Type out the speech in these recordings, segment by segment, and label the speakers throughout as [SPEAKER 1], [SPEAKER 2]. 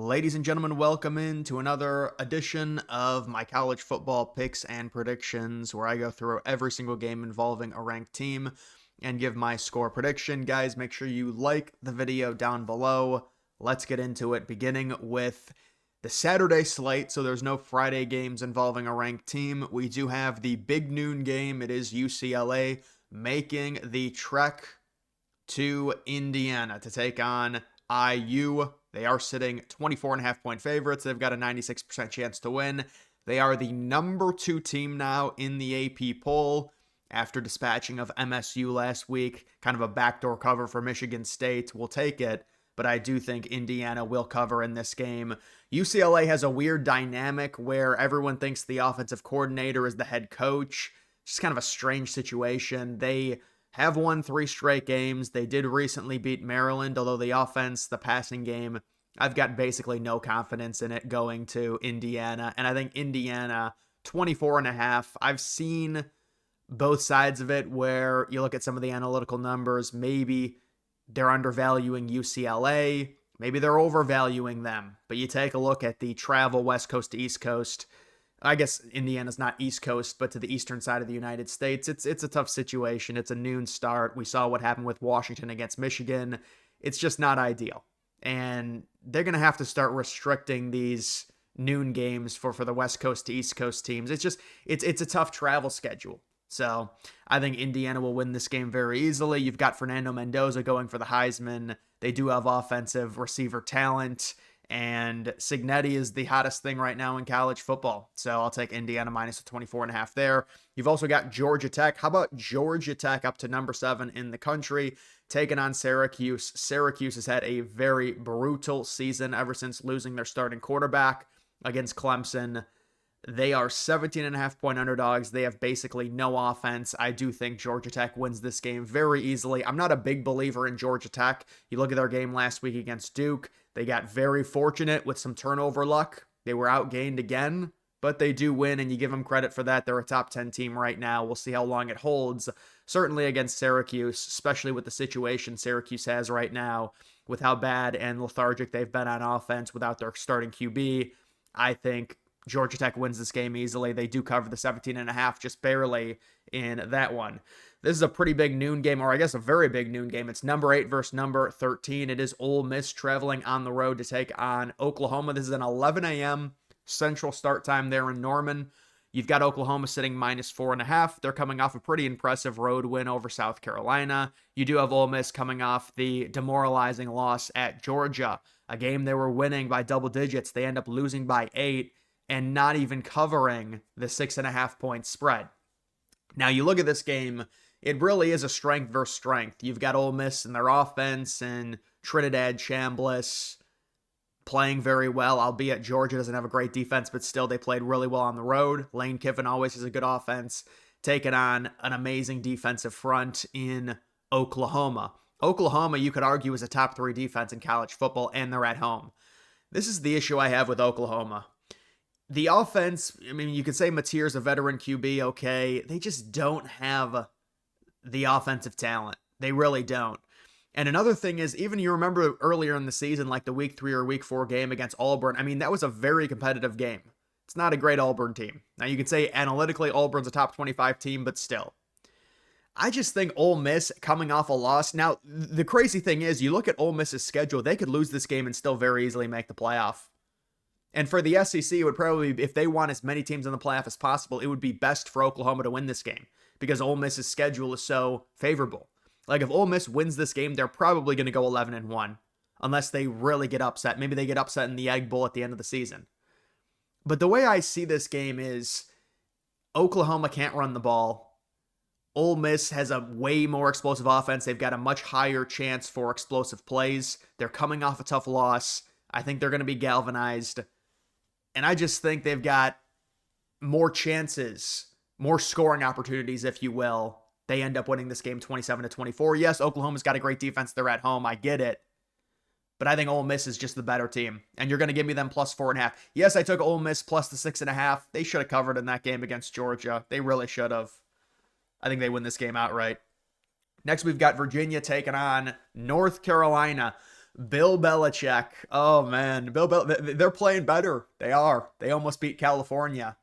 [SPEAKER 1] Ladies and gentlemen, welcome in to another edition of my college football picks and predictions, where I go through every single game involving a ranked team and give my score prediction. Guys, make sure you like the video down below. Let's get into it, beginning with the Saturday slate. So there's no Friday games involving a ranked team. We do have the big noon game. It is UCLA making the trek to Indiana to take on IU. They are sitting 24.5 point favorites. They've got a 96% chance to win. They are the number 2 team now in the AP poll after dispatching of MSU last week. Kind of a backdoor cover for Michigan State. We'll take it, but I do think Indiana will cover in this game. UCLA has a weird dynamic where everyone thinks the offensive coordinator is the head coach. Just kind of a strange situation. They have won 3 straight games. They did recently beat Maryland, although the offense, the passing game, I've got basically no confidence in it going to Indiana. And I think Indiana, 24.5. I've seen both sides of it where you look at some of the analytical numbers. Maybe they're undervaluing UCLA. Maybe they're overvaluing them. But you take a look at the travel West Coast to East Coast. I guess Indiana's not East Coast, but to the eastern side of the United States. It's a tough situation. It's a noon start. We saw what happened with Washington against Michigan. It's just not ideal. And they're going to have to start restricting these noon games for the West Coast to East Coast teams. It's a tough travel schedule. So I think Indiana will win this game very easily. You've got Fernando Mendoza going for the Heisman. They do have offensive receiver talent. And Cignetti is the hottest thing right now in college football. So I'll take Indiana minus 24.5 there. You've also got Georgia Tech. How about Georgia Tech up to number 7 in the country, taking on Syracuse? Syracuse has had a very brutal season ever since losing their starting quarterback against Clemson. They are 17.5 point underdogs. They have basically no offense. I do think Georgia Tech wins this game very easily. I'm not a big believer in Georgia Tech. You look at their game last week against Duke. They got very fortunate with some turnover luck. They were outgained again, but they do win, and you give them credit for that. They're a top 10 team right now. We'll see how long it holds. Certainly against Syracuse, especially with the situation Syracuse has right now, with how bad and lethargic they've been on offense without their starting QB. I think Georgia Tech wins this game easily. They do cover the 17.5 just barely in that one. This is a pretty big noon game, or I guess a very big noon game. It's number 8 versus number 13. It is Ole Miss traveling on the road to take on Oklahoma. This is an 11 a.m. Central start time there in Norman. You've got Oklahoma sitting minus 4.5. They're coming off a pretty impressive road win over South Carolina. You do have Ole Miss coming off the demoralizing loss at Georgia, a game they were winning by double digits. They end up losing by 8 and not even covering the 6.5 point spread. Now you look at this game, it really is a strength versus strength. You've got Ole Miss and their offense and Trinidad Chambliss playing very well, albeit Georgia doesn't have a great defense, but still they played really well on the road. Lane Kiffin always has a good offense, taking on an amazing defensive front in Oklahoma. Oklahoma, you could argue, is a top 3 defense in college football, and they're at home. This is the issue I have with Oklahoma. The offense, I mean, you could say Mateer's a veteran QB, okay. They just don't have the offensive talent. They really don't. And another thing is, even you remember earlier in the season, like the week 3 or week 4 game against Auburn, I mean, that was a very competitive game. It's not a great Auburn team. Now, you could say analytically Auburn's a top 25 team, but still. I just think Ole Miss coming off a loss. Now, the crazy thing is, you look at Ole Miss's schedule, they could lose this game and still very easily make the playoff. And for the SEC, it would probably, if they want as many teams in the playoff as possible, it would be best for Oklahoma to win this game because Ole Miss's schedule is so favorable. Like, if Ole Miss wins this game, they're probably going to go 11-1 unless they really get upset. Maybe they get upset in the Egg Bowl at the end of the season. But the way I see this game is Oklahoma can't run the ball. Ole Miss has a way more explosive offense. They've got a much higher chance for explosive plays. They're coming off a tough loss. I think they're going to be galvanized. And I just think they've got more chances, more scoring opportunities, if you will. They end up winning this game 27-24. Yes, Oklahoma's got a great defense. They're at home. I get it. But I think Ole Miss is just the better team. And you're going to give me them plus 4.5. Yes, I took Ole Miss plus the 6.5. They should have covered in that game against Georgia. They really should have. I think they win this game outright. Next, we've got Virginia taking on North Carolina. Bill Belichick. Oh man, they're playing better. They are. They almost beat California.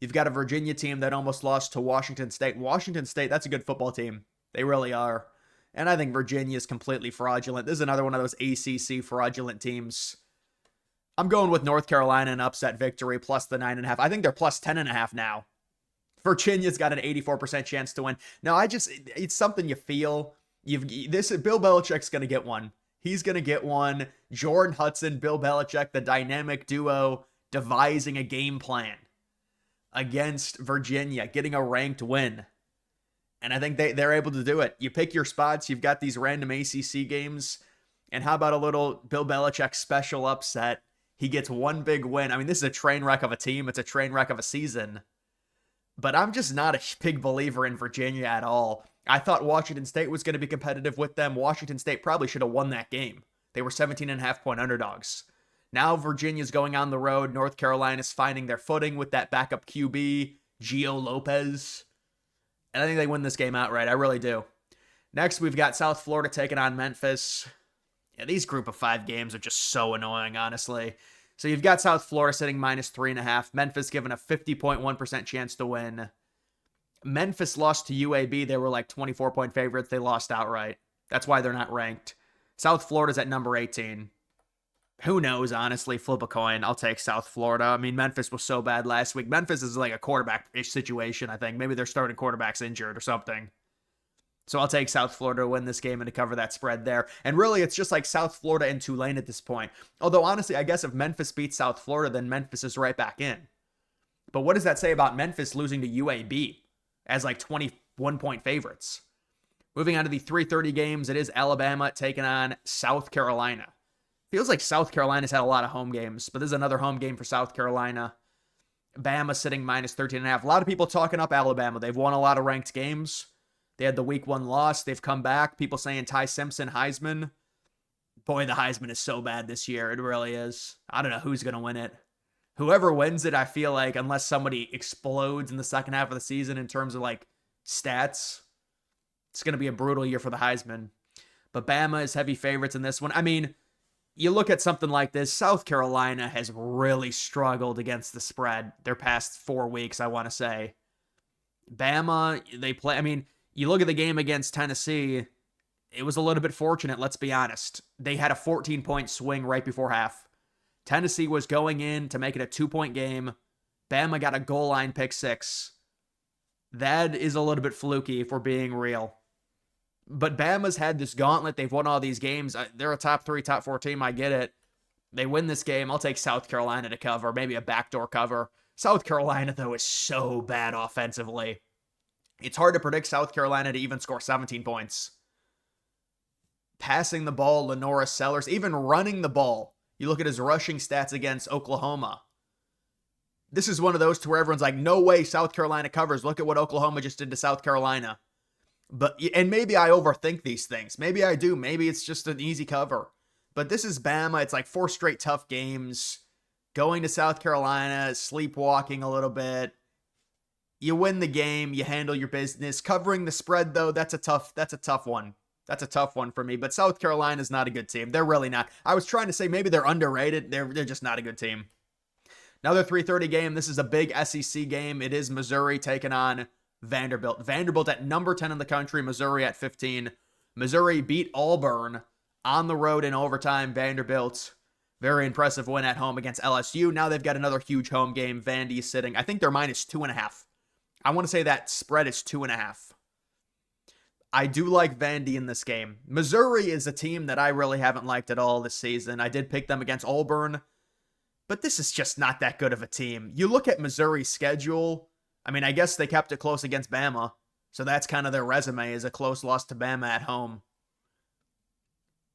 [SPEAKER 1] You've got a Virginia team that almost lost to Washington State. Washington State, that's a good football team. They really are. And I think Virginia is completely fraudulent. This is another one of those ACC fraudulent teams. I'm going with North Carolina an upset victory plus the 9.5. I think they're plus 10.5 now. Virginia's got an 84% chance to win. No, it's something you feel. Bill Belichick's going to get one. He's going to get one. Jordan Hudson, Bill Belichick, the dynamic duo devising a game plan against Virginia, getting a ranked win. And I think they're able to do it. You pick your spots. You've got these random ACC games. And how about a little Bill Belichick special upset? He gets one big win. I mean, this is a train wreck of a team. It's a train wreck of a season. But I'm just not a big believer in Virginia at all. I thought Washington State was going to be competitive with them. Washington State probably should have won that game. They were 17.5-point underdogs. Now Virginia's going on the road. North Carolina's finding their footing with that backup QB, Gio Lopez. And I think they win this game outright. I really do. Next, we've got South Florida taking on Memphis. Yeah, these group of 5 games are just so annoying, honestly. So you've got South Florida sitting minus 3.5. Memphis given a 50.1% chance to win. Memphis lost to UAB. They were like 24-point favorites. They lost outright. That's why they're not ranked. South Florida's at number 18. Who knows, honestly? Flip a coin. I'll take South Florida. I mean, Memphis was so bad last week. Memphis is like a quarterback-ish situation, I think. Maybe their starting quarterback's injured or something. So I'll take South Florida to win this game and to cover that spread there. And really, it's just like South Florida and Tulane at this point. Although, honestly, I guess if Memphis beats South Florida, then Memphis is right back in. But what does that say about Memphis losing to UAB as like 21-point favorites? Moving on to the 3:30 games, it is Alabama taking on South Carolina. Feels like South Carolina's had a lot of home games, but this is another home game for South Carolina. Bama sitting minus 13.5. A lot of people talking up Alabama. They've won a lot of ranked games. They had the week 1 loss. They've come back. People saying Ty Simpson, Heisman. Boy, the Heisman is so bad this year. It really is. I don't know who's going to win it. Whoever wins it, I feel like, unless somebody explodes in the second half of the season in terms of like stats, it's going to be a brutal year for the Heisman. But Bama is heavy favorites in this one. I mean, you look at something like this, South Carolina has really struggled against the spread their past 4 weeks, I want to say. Bama, you look at the game against Tennessee, it was a little bit fortunate, let's be honest. They had a 14-point swing right before half. Tennessee was going in to make it a 2-point game. Bama got a goal line pick 6. That is a little bit fluky if we're being real. But Bama's had this gauntlet. They've won all these games. They're a top 3, top 4 team. I get it. They win this game. I'll take South Carolina to cover, maybe a backdoor cover. South Carolina, though, is so bad offensively. It's hard to predict South Carolina to even score 17 points. Passing the ball, Lenora Sellers, even running the ball. You look at his rushing stats against Oklahoma. This is one of those to where everyone's like, no way South Carolina covers. Look at what Oklahoma just did to South Carolina. And maybe I overthink these things. Maybe I do. Maybe it's just an easy cover. But this is Bama. It's like 4 straight tough games. Going to South Carolina, sleepwalking a little bit. You win the game. You handle your business. Covering the spread, though, that's a tough one. That's a tough one for me. But South Carolina's not a good team. They're really not. I was trying to say maybe they're underrated. They're just not a good team. Another 3:30 game. This is a big SEC game. It is Missouri taking on Vanderbilt. Vanderbilt at number 10 in the country. Missouri at 15. Missouri beat Auburn on the road in overtime. Vanderbilt, very impressive win at home against LSU. Now they've got another huge home game. Vandy sitting. I think they're minus 2.5. I want to say that spread is 2.5. I do like Vandy in this game. Missouri is a team that I really haven't liked at all this season. I did pick them against Auburn, but this is just not that good of a team. You look at Missouri's schedule. I mean, I guess they kept it close against Bama, so that's kind of their resume, is a close loss to Bama at home.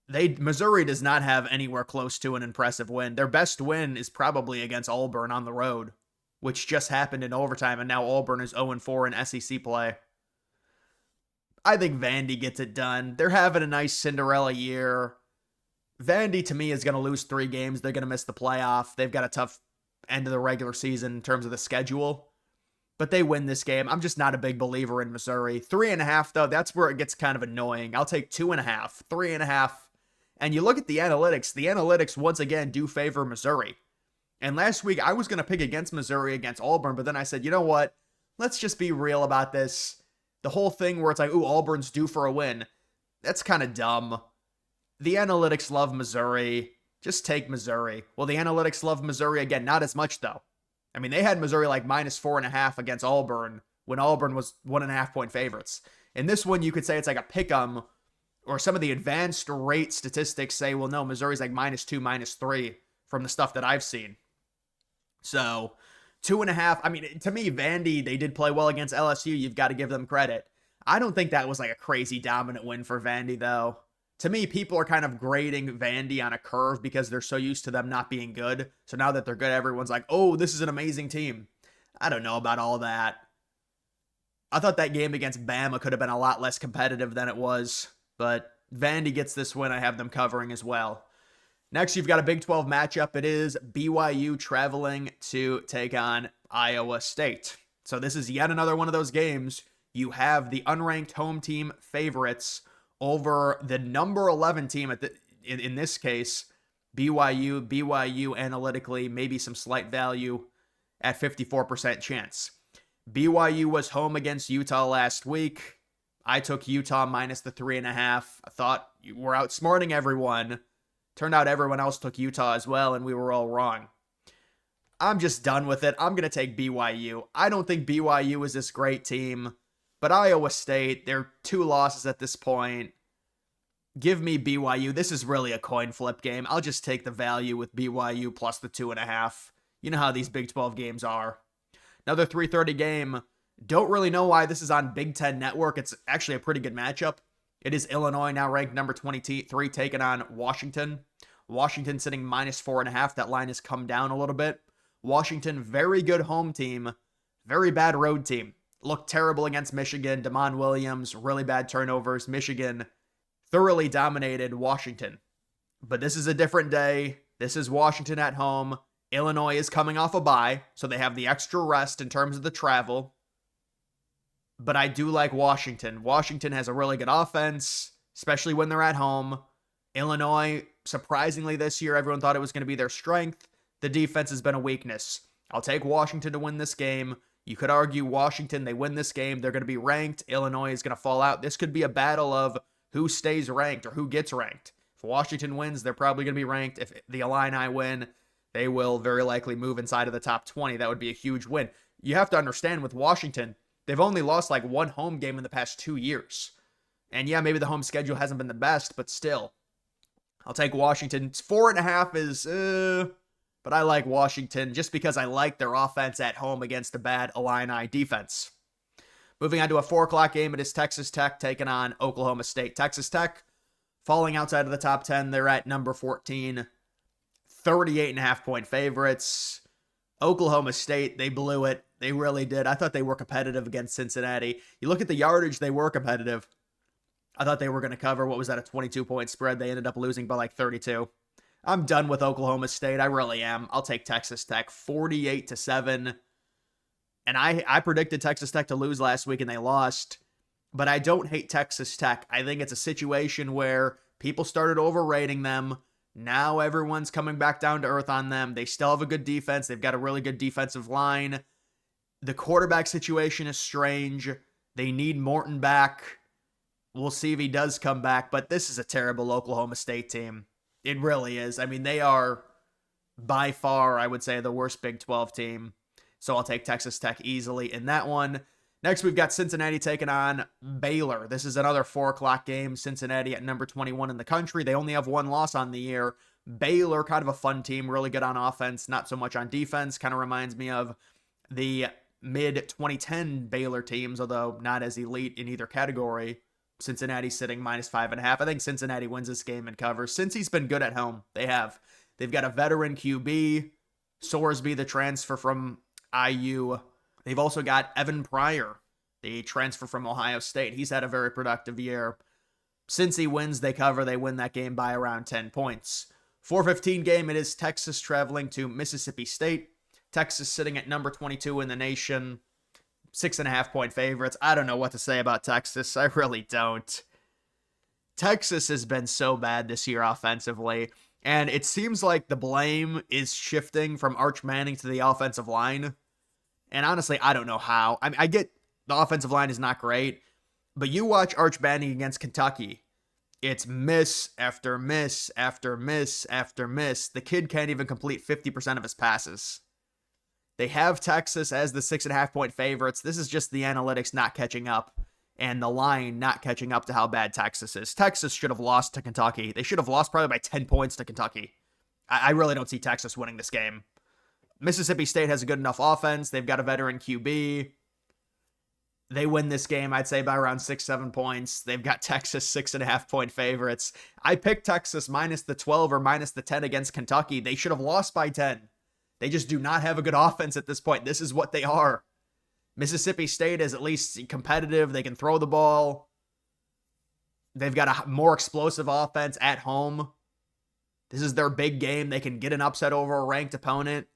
[SPEAKER 1] Missouri does not have anywhere close to an impressive win. Their best win is probably against Auburn on the road, which just happened in overtime, and now Auburn is 0-4 in SEC play. I think Vandy gets it done. They're having a nice Cinderella year. Vandy, to me, is going to lose 3 games. They're going to miss the playoff. They've got a tough end of the regular season in terms of the schedule. But they win this game. I'm just not a big believer in Missouri. 3.5, though, that's where it gets kind of annoying. I'll take 2.5. 3.5 And you look at the analytics once again do favor Missouri. And last week I was going to pick against Missouri against Auburn, but then I said, you know what? Let's just be real about this. The whole thing where it's like, ooh, Auburn's due for a win. That's kind of dumb. The analytics love Missouri. Just take Missouri. Well, the analytics love Missouri again, not as much though. I mean, they had Missouri like -4.5 against Auburn when Auburn was 1.5 point favorites. In this one, you could say it's like a pick 'em, or some of the advanced rate statistics say, well, no, Missouri's like -2, -3 from the stuff that I've seen. So 2.5. I mean, to me, Vandy, they did play well against LSU. You've got to give them credit. I don't think that was like a crazy dominant win for Vandy, though. To me, people are kind of grading Vandy on a curve because they're so used to them not being good. So now that they're good, everyone's like, oh, this is an amazing team. I don't know about all that. I thought that game against Bama could have been a lot less competitive than it was. But Vandy gets this win. I have them covering as well. Next, you've got a Big 12 matchup. It is BYU traveling to take on Iowa State. So this is yet another one of those games. You have the unranked home team favorites over the number 11 team in this case, BYU. BYU analytically, maybe some slight value at 54% chance. BYU was home against Utah last week. I took Utah minus the 3.5. I thought we're outsmarting everyone. Turned out everyone else took Utah as well, and we were all wrong. I'm just done with it. I'm going to take BYU. I don't think BYU is this great team, but Iowa State, they're 2 losses at this point. Give me BYU. This is really a coin flip game. I'll just take the value with BYU plus the 2.5. You know how these Big 12 games are. Another 3:30 game. Don't really know why this is on Big Ten Network. It's actually a pretty good matchup. It is Illinois, now ranked number 23, taking on Washington. Washington sitting -4.5. That line has come down a little bit. Washington, very good home team, very bad road team. Looked terrible against Michigan. Damon Williams, really bad turnovers. Michigan thoroughly dominated Washington. But this is a different day. This is Washington at home. Illinois is coming off a bye, so they have the extra rest in terms of the travel. But I do like Washington. Washington has a really good offense, especially when they're at home. Illinois, surprisingly this year, everyone thought it was going to be their strength. The defense has been a weakness. I'll take Washington to win this game. You could argue Washington, they win this game, they're going to be ranked. Illinois is going to fall out. This could be a battle of who stays ranked or who gets ranked. If Washington wins, they're probably going to be ranked. If the Illini win, they will very likely move inside of the top 20. That would be a huge win. You have to understand with Washington, they've only lost like one home game in the past 2 years. And yeah, maybe the home schedule hasn't been the best, but still. I'll take Washington. 4.5 is, but I like Washington just because I like their offense at home against a bad Illini defense. Moving on to a 4 o'clock game, it is Texas Tech taking on Oklahoma State. Texas Tech falling outside of the top 10. They're at number 14. 38.5 point favorites. Oklahoma State, they blew it. They really did. I thought they were competitive against Cincinnati. You look at the yardage, they were competitive. I thought they were going to cover, what was that, a 22-point spread? They ended up losing by like 32. I'm done with Oklahoma State. I really am. I'll take Texas Tech 48-7. And I predicted Texas Tech to lose last week and they lost. But I don't hate Texas Tech. I think it's a situation where people started overrating them. Now everyone's coming back down to earth on them. They still have a good defense. They've got a really good defensive line. The quarterback situation is strange. They need Morton back. We'll see if he does come back. But this is a terrible Oklahoma State team. It really is. I mean, they are by far, I would say, the worst Big 12 team. So I'll take Texas Tech easily in that one. Next, we've got Cincinnati taking on Baylor. This is another 4 o'clock game. Cincinnati at number 21 in the country. They only have 1 loss on the year. Baylor, kind of a fun team, really good on offense, not so much on defense. Kind of reminds me of the mid-2010 Baylor teams, although not as elite in either category. Cincinnati sitting -5.5. I think Cincinnati wins this game and covers. Cincy's been good at home. They have. They've got a veteran QB, Sorsby, the transfer from IU. They've also got Evan Pryor, the transfer from Ohio State. He's had a very productive year. Cincy wins, they cover. They win that game by around 10 points. 4:15 game, it is Texas traveling to Mississippi State. Texas sitting at number 22 in the nation. 6.5 point favorites. I don't know what to say about Texas. I really don't. Texas has been so bad this year offensively, and it seems like the blame is shifting from Arch Manning to the offensive line. And honestly, I don't know how. I get the offensive line is not great, but you watch Arch Manning against Kentucky. It's miss after miss after miss after miss. The kid can't even complete 50% of his passes. They have Texas as the 6.5 point favorites. This is just the analytics not catching up and the line not catching up to how bad Texas is. Texas should have lost to Kentucky. They should have lost probably by 10 points to Kentucky. I really don't see Texas winning this game. Mississippi State has a good enough offense. They've got a veteran QB. They win this game, I'd say, by around 6-7 points. They've got Texas 6.5 point favorites. I picked Texas minus the 12 or minus the 10 against Kentucky. They should have lost by 10. They just do not have a good offense at this point. This is what they are. Mississippi State is at least competitive. They can throw the ball. They've got a more explosive offense at home. This is their big game. They can get an upset over a ranked opponent.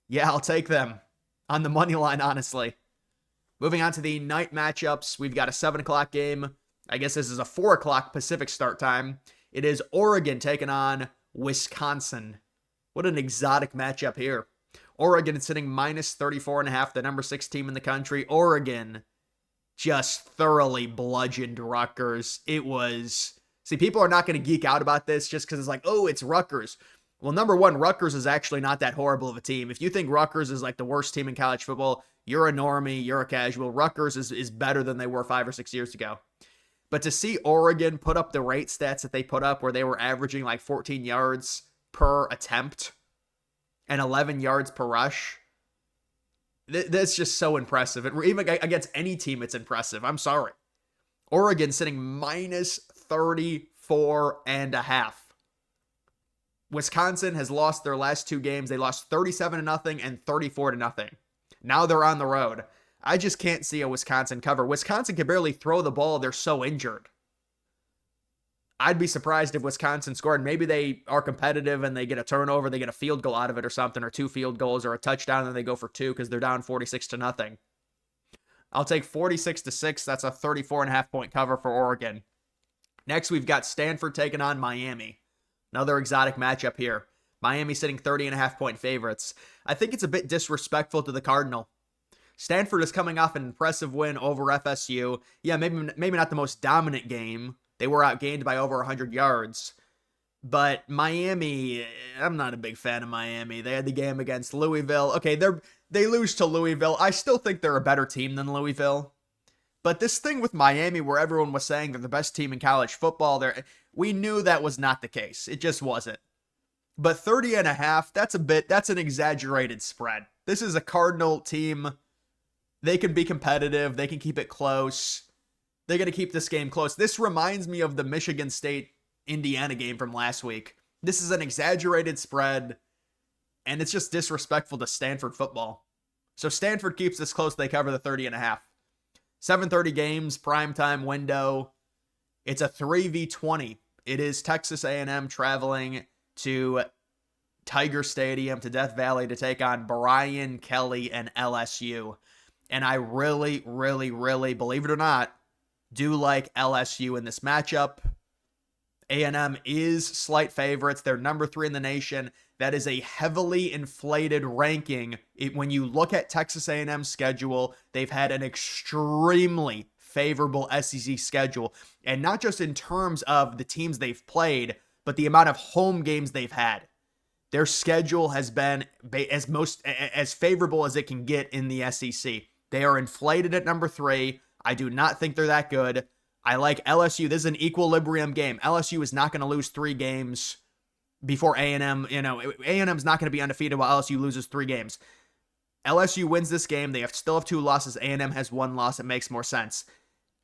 [SPEAKER 1] Yeah, I'll take them on the money line, honestly. Moving on to the night matchups, we've got a 7 o'clock game. I guess this is a 4 o'clock Pacific start time. It is Oregon taking on Wisconsin. What an exotic matchup here. Oregon is sitting minus 34.5, the number 6 team in the country. Oregon just thoroughly bludgeoned Rutgers. It was... See, people are not going to geek out about this just because it's like, oh, it's Rutgers. Well, number one, Rutgers is actually not that horrible of a team. If you think Rutgers is like the worst team in college football, you're a normie, you're a casual. Rutgers is better than they were 5 or 6 years ago. But to see Oregon put up the rate stats that they put up where they were averaging like 14 yards per attempt and 11 yards per rush, that's just so impressive. And even against any team, it's impressive. I'm sorry. Oregon sitting minus 34.5. Wisconsin has lost their last 2 games. They lost 37-0 and 34-0. Now they're on the road. I just can't see a Wisconsin cover. Wisconsin can barely throw the ball. They're so injured. I'd be surprised if Wisconsin scored. Maybe they are competitive and they get a turnover, they get a field goal out of it or something, or 2 field goals or a touchdown, and then they go for 2 because they're down 46-0. I'll take 46-6. That's a 34.5 point cover for Oregon. Next, we've got Stanford taking on Miami. Another exotic matchup here. Miami sitting 30.5 point favorites. I think it's a bit disrespectful to the Cardinal. Stanford is coming off an impressive win over FSU. Yeah, maybe not the most dominant game. They were outgained by over 100 yards. But Miami, I'm not a big fan of Miami. They had the game against Louisville. Okay, they lose to Louisville. I still think they're a better team than Louisville. But this thing with Miami where everyone was saying they're the best team in college football, we knew that was not the case. It just wasn't. But 30.5, that's an exaggerated spread. This is a Cardinal team. They can be competitive. They can keep it close. They're going to keep this game close. This reminds me of the Michigan State-Indiana game from last week. This is an exaggerated spread, and it's just disrespectful to Stanford football. So Stanford keeps this close. They cover the 30.5. 7:30 games, primetime window. It's a 3v20. It is Texas A&M traveling to Tiger Stadium, to Death Valley, to take on Brian Kelly and LSU. And I really, really, really, believe it or not, do like LSU in this matchup. A&M is slight favorites. They're number 3 in the nation. That is a heavily inflated ranking. When you look at Texas A&M's schedule, they've had an extremely favorable SEC schedule. And not just in terms of the teams they've played, but the amount of home games they've had. Their schedule has been as favorable as it can get in the SEC. They are inflated at number 3. I do not think they're that good. I like LSU. This is an equilibrium game. LSU is not going to lose 3 games before A&M. A&M's not going to be undefeated while LSU loses 3 games. LSU wins this game. They still have 2 losses. A&M has 1 loss. It makes more sense.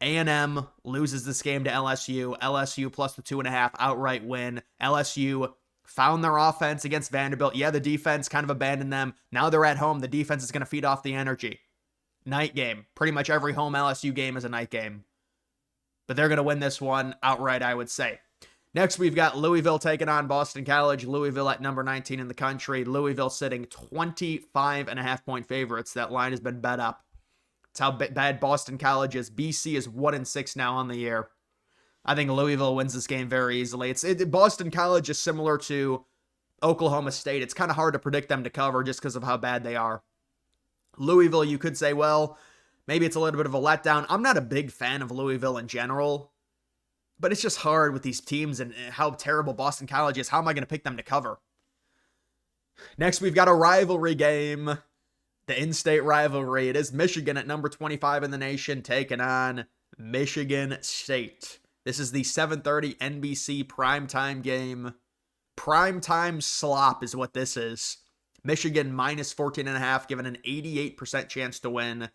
[SPEAKER 1] A&M loses this game to LSU. LSU plus the 2.5 outright win. LSU found their offense against Vanderbilt. Yeah, the defense kind of abandoned them. Now they're at home. The defense is going to feed off the energy. Night game. Pretty much every home LSU game is a night game. But they're going to win this one outright, I would say. Next, we've got Louisville taking on Boston College. Louisville at number 19 in the country. Louisville sitting 25.5 point favorites. That line has been bet up. It's how bad Boston College is. BC is 1-6 now on the year. I think Louisville wins this game very easily. Boston College is similar to Oklahoma State. It's kind of hard to predict them to cover just because of how bad they are. Louisville, you could say, well, maybe it's a little bit of a letdown. I'm not a big fan of Louisville in general, but it's just hard with these teams and how terrible Boston College is. How am I going to pick them to cover? Next, we've got a rivalry game, the in-state rivalry. It is Michigan at number 25 in the nation taking on Michigan State. This is the 7:30 NBC primetime game. Primetime slop is what this is. Michigan minus 14.5, given an 88% chance to win.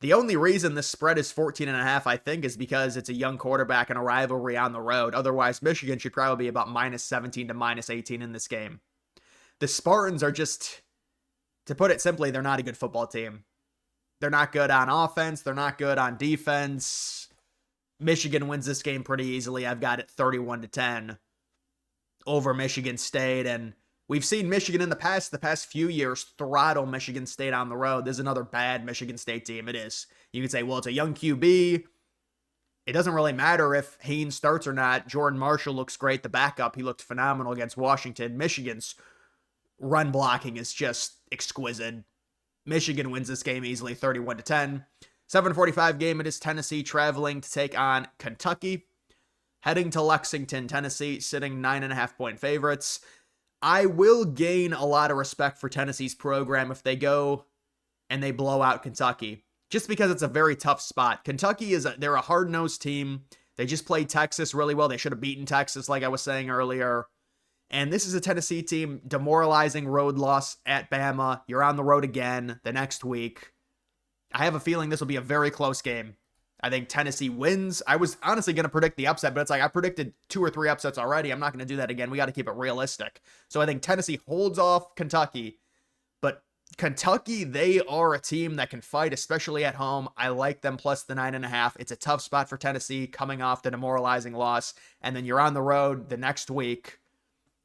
[SPEAKER 1] The only reason this spread is 14.5, I think, is because it's a young quarterback and a rivalry on the road. Otherwise, Michigan should probably be about minus 17 to minus 18 in this game. The Spartans are just, to put it simply, they're not a good football team. They're not good on offense. They're not good on defense. Michigan wins this game pretty easily. I've got it 31-10 over Michigan State. And we've seen Michigan in the past few years, throttle Michigan State on the road. There's another bad Michigan State team. It is. You could say, well, it's a young QB. It doesn't really matter if Haynes starts or not. Jordan Marshall looks great. The backup, he looked phenomenal against Washington. Michigan's run blocking is just exquisite. Michigan wins this game easily, 31-10. 7:45 game, it is Tennessee traveling to take on Kentucky. Heading to Lexington, Tennessee, sitting 9.5-point favorites. I will gain a lot of respect for Tennessee's program if they go and they blow out Kentucky, just because it's a very tough spot. Kentucky they're a hard-nosed team. They just played Texas really well. They should have beaten Texas, like I was saying earlier. And this is a Tennessee team, demoralizing road loss at Bama. You're on the road again the next week. I have a feeling this will be a very close game. I think Tennessee wins. I was honestly going to predict the upset, but it's like I predicted 2 or 3 upsets already. I'm not going to do that again. We got to keep it realistic. So I think Tennessee holds off Kentucky. But Kentucky, they are a team that can fight, especially at home. I like them plus the 9.5. It's a tough spot for Tennessee coming off the demoralizing loss. And then you're on the road the next week.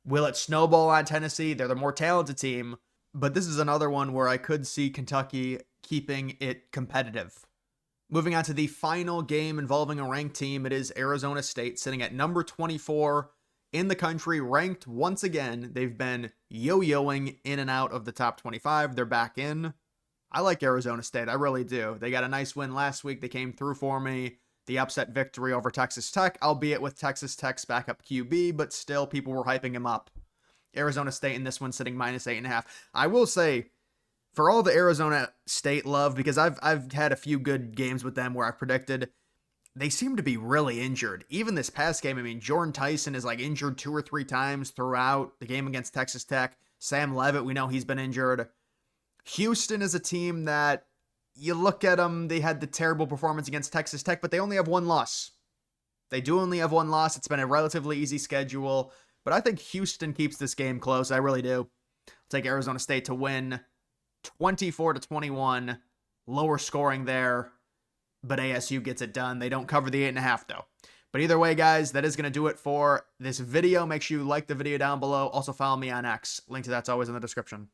[SPEAKER 1] Will it snowball on Tennessee? They're the more talented team. But this is another one where I could see Kentucky keeping it competitive. Moving on to the final game involving a ranked team, it is Arizona State sitting at number 24 in the country, ranked once again. They've been yo-yoing in and out of the top 25. They're back in. I like Arizona State. I really do. They got a nice win last week. They came through for me. The upset victory over Texas Tech, albeit with Texas Tech's backup QB, but still people were hyping him up. Arizona State in this one sitting minus 8.5. I will say, for all the Arizona State love, because I've had a few good games with them where I predicted, they seem to be really injured. Even this past game, I mean, Jordan Tyson is like injured 2 or 3 times throughout the game against Texas Tech. Sam Leavitt, we know he's been injured. Houston is a team that you look at them, they had the terrible performance against Texas Tech, but they only have 1 loss. They do only have 1 loss. It's been a relatively easy schedule, but I think Houston keeps this game close. I really do. I'll take Arizona State to win 24-21, lower scoring there, but ASU gets it done. They don't cover the 8.5 though. But either way, guys, that is going to do it for this video. Make sure you like the video down below. Also follow me on X. Link to that's always in the description.